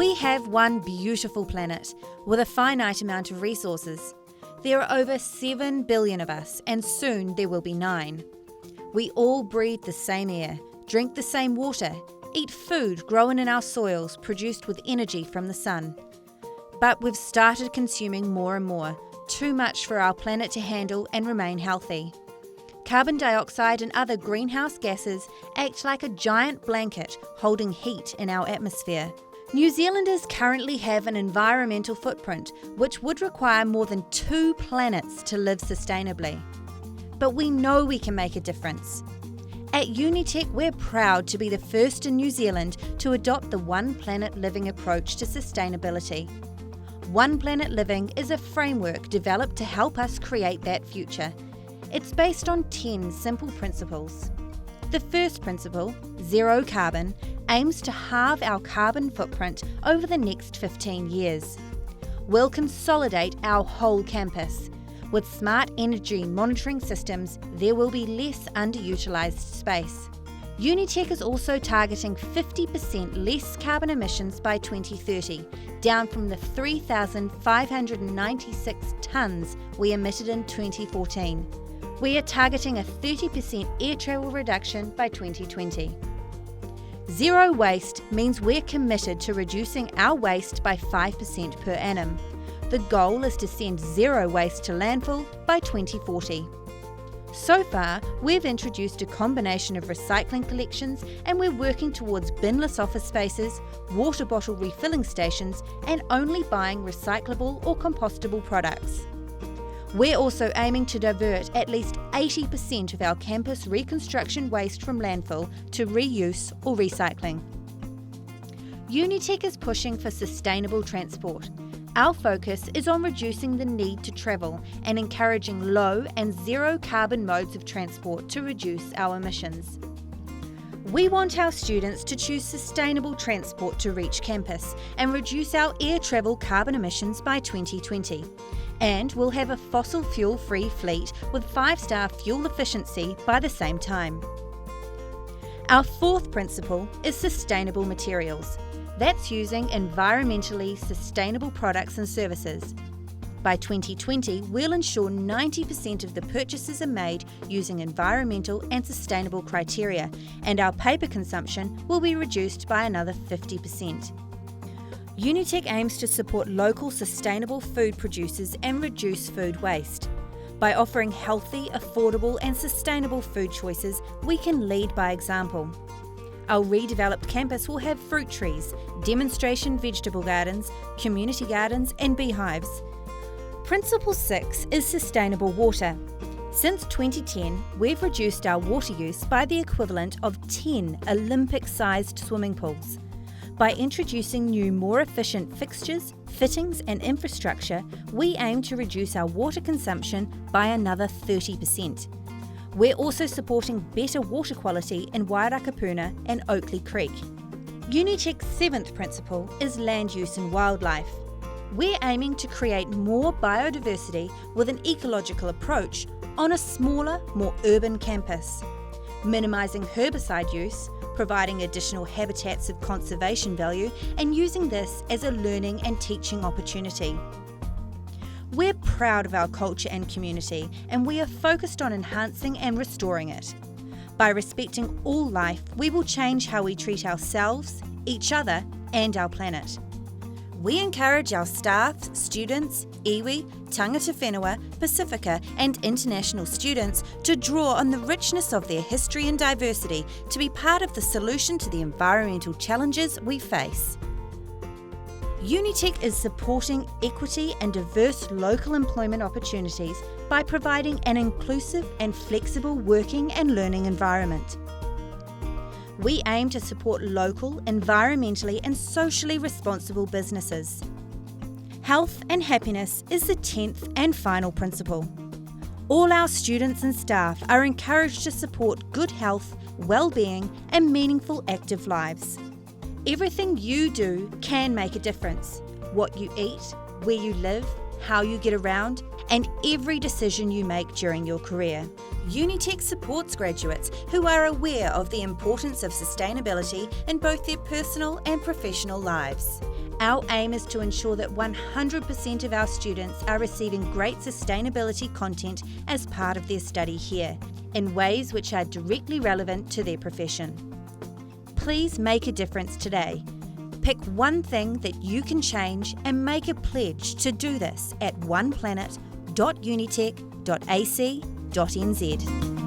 We have one beautiful planet with a finite amount of resources. There are over 7 billion of us, and soon there will be 9. We all breathe the same air, drink the same water, eat food grown in our soils produced with energy from the sun. But we've started consuming more and more, too much for our planet to handle and remain healthy. Carbon dioxide and other greenhouse gases act like a giant blanket holding heat in our atmosphere. New Zealanders currently have an environmental footprint which would require more than 2 planets to live sustainably. But we know we can make a difference. At Unitec, we're proud to be the first in New Zealand to adopt the One Planet Living approach to sustainability. One Planet Living is a framework developed to help us create that future. It's based on 10 simple principles. The first principle, zero carbon, aims to halve our carbon footprint over the next 15 years. We'll consolidate our whole campus. With smart energy monitoring systems, there will be less underutilised space. Unitec is also targeting 50% less carbon emissions by 2030, down from the 3,596 tonnes we emitted in 2014. We are targeting a 30% air travel reduction by 2020. Zero waste means we're committed to reducing our waste by 5% per annum. The goal is to send zero waste to landfill by 2040. So far, we've introduced a combination of recycling collections, and we're working towards binless office spaces, water bottle refilling stations, and only buying recyclable or compostable products. We're also aiming to divert at least 80% of our campus reconstruction waste from landfill to reuse or recycling. Unitec is pushing for sustainable transport. Our focus is on reducing the need to travel and encouraging low and zero carbon modes of transport to reduce our emissions. We want our students to choose sustainable transport to reach campus and reduce our air travel carbon emissions by 2020. And we'll have a fossil fuel-free fleet with 5-star fuel efficiency by the same time. Our fourth principle is sustainable materials. That's using environmentally sustainable products and services. By 2020, we'll ensure 90% of the purchases are made using environmental and sustainable criteria, and our paper consumption will be reduced by another 50%. Unitec aims to support local sustainable food producers and reduce food waste. By offering healthy, affordable and sustainable food choices, we can lead by example. Our redeveloped campus will have fruit trees, demonstration vegetable gardens, community gardens and beehives. Principle 6 is sustainable water. Since 2010, we've reduced our water use by the equivalent of 10 Olympic-sized swimming pools. By introducing new, more efficient fixtures, fittings and infrastructure, we aim to reduce our water consumption by another 30%. We're also supporting better water quality in Wairakapuna and Oakley Creek. Unitec's 7th principle is land use and wildlife. We're aiming to create more biodiversity with an ecological approach on a smaller, more urban campus. Minimising herbicide use, providing additional habitats of conservation value, and using this as a learning and teaching opportunity. We're proud of our culture and community, and we are focused on enhancing and restoring it. By respecting all life, we will change how we treat ourselves, each other, and our planet. We encourage our staff, students, iwi, tangata whenua, Pacifica, and international students to draw on the richness of their history and diversity to be part of the solution to the environmental challenges we face. Unitec is supporting equity and diverse local employment opportunities by providing an inclusive and flexible working and learning environment. We aim to support local, environmentally and socially responsible businesses. Health and happiness is the 10th and final principle. All our students and staff are encouraged to support good health, well-being and meaningful active lives. Everything you do can make a difference. What you eat, where you live, how you get around, and every decision you make during your career. Unitec supports graduates who are aware of the importance of sustainability in both their personal and professional lives. Our aim is to ensure that 100% of our students are receiving great sustainability content as part of their study here, in ways which are directly relevant to their profession. Please make a difference today. Pick one thing that you can change and make a pledge to do this at oneplanet.unitec.ac.nz.